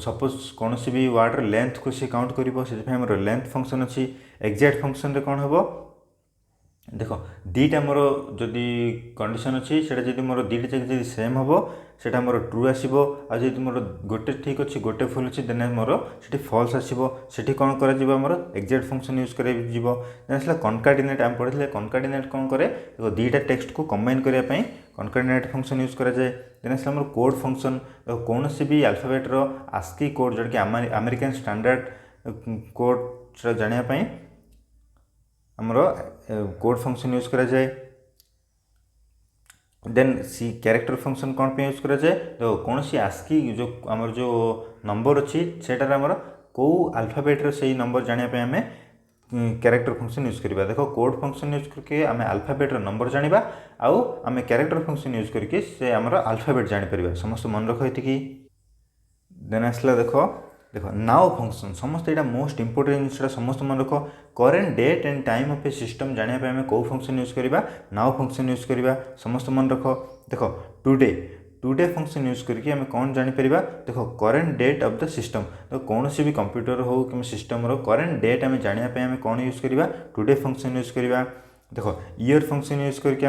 सपोज कौन भी वर्ड लेंथ को सी काउंट कर लेंथ फंक्शन अच्छी। एक्जैक्ट फंक्शन रे कौन हम देख दीटा मोर जदि कंडीशन अच्छी से मोर दीटा जब सेम हम सेटा मोर ट्रू आसो आज मोर गोटे ठीक अच्छी गोटे फुल अच्छी देन मोर से फल्स आसो से कौन कर एक्जैक्ट फंक्शन यूज कर आसला कनकार्डिनेट आम पढ़े कनकार्डिनेट कौन करे देखो दीटा टेक्स्ट को कंबाइन करने कनकार्डिनेट फंक्शन यूज कराए। देन आसला मोर कोड फंक्शन कौन भी अल्फाबेट रो आस्की कोड जोटा कि अमेरिकन स्टैंडर्ड कोड जानापी आमर कोड फंक्शन यूज करा जाए। देन सी कैरेक्टर फंक्शन कौन पे यूज करा जाए तो कौन सी आस्की जो आमर जो नंबर अच्छी सेटार आमर कौ अल्फाबेट से नंबर जानापी आम कैरेक्टर फंक्शन यूज करवा। देखो कोड फंक्शन यूज करके आम अल्फाबेट नंबर जाना आउ आम कैरेक्टर फंक्शन यूज करके से आमर अल्फाबेट जापर समस्त मन रख ये। देन आसला देखो नाउ फंक्शन समस्त यहाँ मोस्ट इंपोर्टेंट जिनसा समस्त मन रख current date and time of a system जानापी आम कौ फंक्शन यूज करवा नाउ फंक्शन यूज करवा समस्त मन रख। देख टुडे फंक्शन यूज करके आम कौन जापर देख current date of the system तो कौन भी कंप्यूटर हो कि सिस्टम रो करेन्ट डेट आम जानापी आम कौन यूज करवा टुडे फंक्शन यूज करवा। देख ईयर फंक्शन यूज करके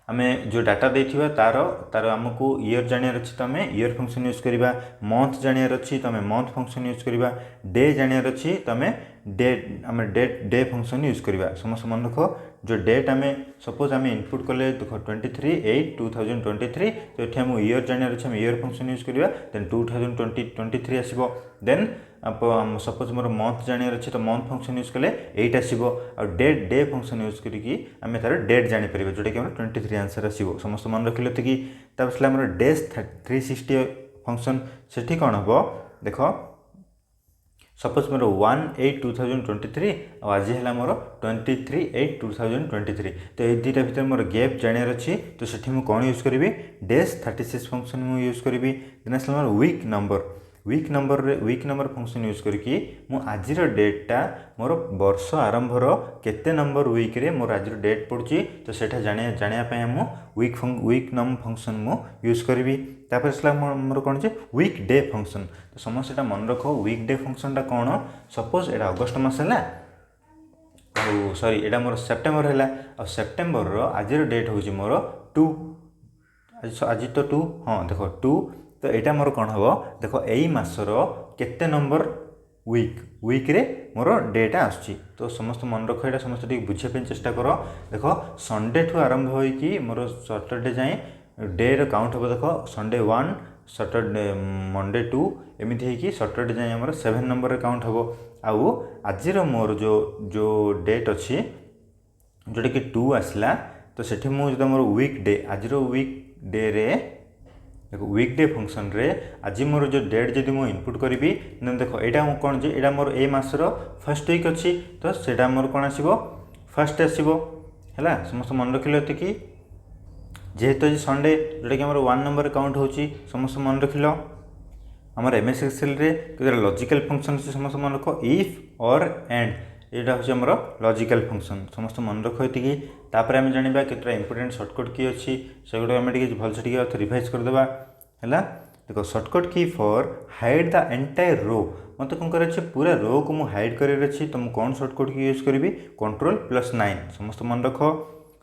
आम जो डाटा देथिबा तार आमको ईयर जानियार अच्छी तो आम ईयर फंक्शन यूज करवा। मंथ जानियार अच्छी तो आम मंथ फंक्शन यूज करवा। डे जानियार अच्छी तो आम डे फंक्शन यूज करवा समस्त मन रख। जो डेट आम सपोज आम इनपुट कले देख 23/8/2023 तो ये आम ईयर जानियार अच्छे आम ईयर फंक्शन यूज करवा देन 2023 आसो। देन सपोज मोर मंथ जानियार अच्छे तो मंथ फंक्शन यूज कले 8 आसो आ डे फंक्शन यूज करके आम तार डेट जापर जोटा कि 23 आंसर आसो समस्त मन रखिले कि आम डेज 360 फंक्शन से कौन हम देख सपोज मोर 1/8/2023 आज है मोर 23/8/2023 तो ये दुटा भितर मोर गैप जानियार अच्छी तो से कौन यूज करी डेज 36 फंक्शन मुझे यूज करी। देन आसला more week number function use करके मु आजिर डेटा मोर वर्ष आरंभर केते नंबर वीक रे मोर आजिर डेट पड़ुची तो सेटा जानियापी मु वीक नंबर फंक्शन मु यूज करी। तापर आसला मोर कौन जे वीक डे फंक्शन तो समस्त मन रख वीक डे फंक्शनटा कौन सपोज एटा अगस्ट मास है सॉरी एटा मोर सेप्टेम्बर है आ सेप्टेम्बर आजिर डेट हूँ मोर 2 आज तो 2 हाँ देख 2 तो यहाँ मोर कौन हम देख यही मासर केते नंबर वीक रे मोर डेटा आसुची तो समस्त मन रख ये समस्त बुझापी चेष्टा कर। देख संडे ठू आरंभ हो मोर सैटरडे जाए डे काउंट हम देख संडे 1 सैटरडे मंडे 2 एमती है सैटरडे जाए आम 7 नंबर काउंट हम आउ आज मोर जो डेट अच्छी जोटा कि 2 आसला तो सेठी मुझे मोर वीक डे आज वीक डे रे वीक डे फंक्शन रे आज मोर जो डेट जब मुझे इनपुट करी देख यहाँ कौन जे यहाँ मोर ए मासर फर्स्ट वीक अच्छी तो सेटा मोर कौन आसो फर्स्ट आसो है समस्त मन रखिले कि जेहेतु आज संडे जोटा कि आम 1 नंबर काउंट हो समस्त मन रखिल। आम एमएस एक्सेल रे लॉजिकल फंक्शन अच्छी समस्त मन रख इफ और एंड यहाँ हूँ आमर लॉजिकल फंक्शन समस्त मन रख ये तापर आम जाना केतटा इंपोर्टेंट सर्टकट की अच्छी से गुड़ा आम भलसे रिवाइज करदे है। देखो सर्टकट की for hide the entire row मत कौन कर पूरा रो को मुझे हाइड कर अच्छी तो मुझे कौन सर्टकट की यूज करी Ctrl+9 समस्त मन रख।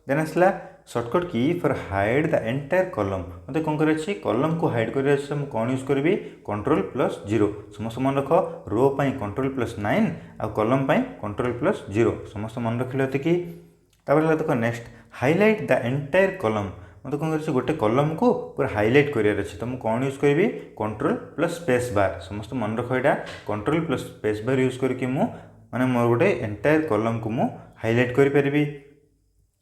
देन आसला सर्टकट की for hide the entire column मत कौन कर कॉलम को हाइड कर कौन यूज करी Ctrl+0 समस्त मन रख रो पाई Ctrl+9 आ कॉलम पाई Ctrl+0 समस्त मन रखिले कि देख next highlight the entire column मत कौन कर गोटे कॉलम को पूरा हाईलाइट करार अच्छे तो मुझे कौन यूज करी Ctrl+स्पेस बार समस्त मन रख यहाँ Ctrl+स्पेस बार यूज करके माने मोर गोटे एंटायर कॉलम को मु हाईलाइट करि परिबी।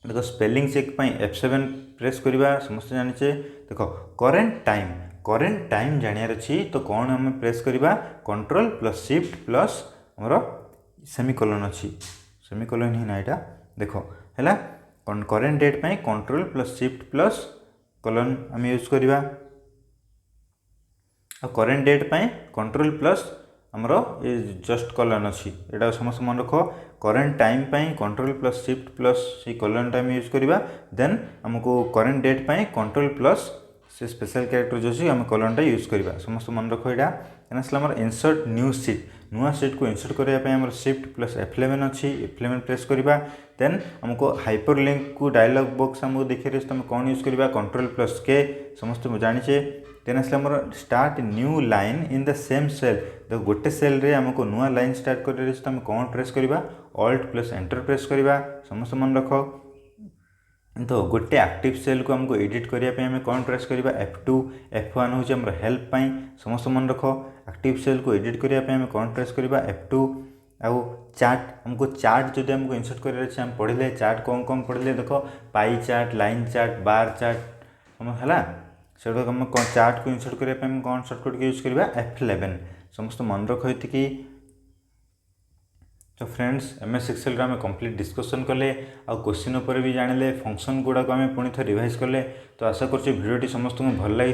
देखो स्पेलिंग चेक पाई F7 प्रेस करवा समस्त जानिचे। देखो करेंट टाइम जानियार अछि तो कौन हम प्रेस करवा कंट्रोल प्लस शिफ्ट प्लस हमर सेमीकोलन अछि सेमीकोलन ही ना एटा देखो हैला करेंट डेट पाई control plus shift plus colon हम यूज करवा। करेंट डेट पाई कंट्रोल प्लस हमरो ये जस्ट कोलन अछि एटा समस्त मन रखो। करेंट टाइम पाई control plus shift plus semicolon time use करवा। देन हमको करेंट डेट पाई कंट्रोल प्लस से स्पेशल कैरेक्टर जो अछि हम कोलनटा यूज करवा समस्त मन रखो। एटा एनासला हमर इंसर्ट न्यू शीट नुआ शीट को इंसर्ट करबा पय हमर शिफ्ट प्लस F11 अछि F11 प्रेस करबा। देन हमको हाइपरलिंक को डायलॉग बॉक्स हमको देखिरे तो हम कोन यूज करबा कंट्रोल प्लस के समस्त जानिचे। देन असला हमर start new line in the same cell तो गोटे सेल रे हमको नुआ लाइन स्टार्ट करे तो हम कोन प्रेस करबा ऑल्ट प्लस एंटर प्रेस करबा समस्त मन रखो। तो गोटे एक्टिव सेल को हमको एडिट करिया पे हमें कौन प्रेस करबा F2 F1 हो हमर हेल्प पाई समस्त मन रखो। एक्टिव सेल को एडिट करिया पे हमें कौन प्रेस करबा F2। आउ चार्ट हमको चार्ट जदि हमको इंसर्ट करिया अछि हम पढिले चार्ट कौन पढिले देखो pie chart line chart bar chart हम हला सेडो हम चार्ट को इंसर्ट करिया पे हम कौन शॉर्टकट के यूज करबा F11 समस्त मन रखो। एति तो फ्रेंड्स MS एक्सेल रे कंप्लीट डिस्कशन कले आ क्वेश्चन ऊपर भी जानिले फंक्शन गुडा को हमें पुणी थे रिवाइज कले। तो आशा करछि वीडियोटी समस्त को भल लगी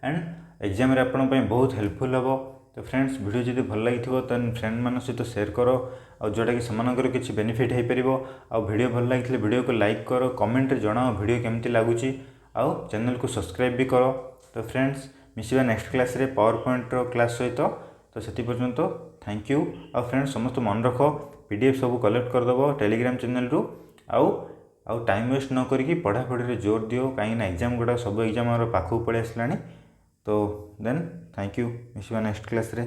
एंड एग्जाम रे आपण पय बहुत हेल्पफुल हेबो। तो फ्रेंड्स वीडियो जदि भल लगी देन फ्रेंड मान सहित शेयर करो और जोटा कि समानकर किछि बेनिफिट हो पारिबो। आ वीडियो भल लगी वीडियो को लाइक करो कमेंट रे जणाओ वीडियो केमती लागुछि आ चैनल को सब्सक्राइब भी करो। तो फ्रेंड्स मिसिबा नेक्स्ट क्लास रे पावर पॉइंट रो क्लास सहित तो से पर्यंत थैंक यू। आ फ्रेंड्स समस्त मन रखो PDF सब कलेक्ट करदेव टेलीग्राम चैनल रु आउ टाइम वेस्ट न करी पढ़ापढ़ी रे जोर दियो कहीं एग्जाम गुड़ा सब एग्जाम पाखु पड़े आसलानी। तो देन थैंक यू मिसिबा नेक्स्ट क्लास रे।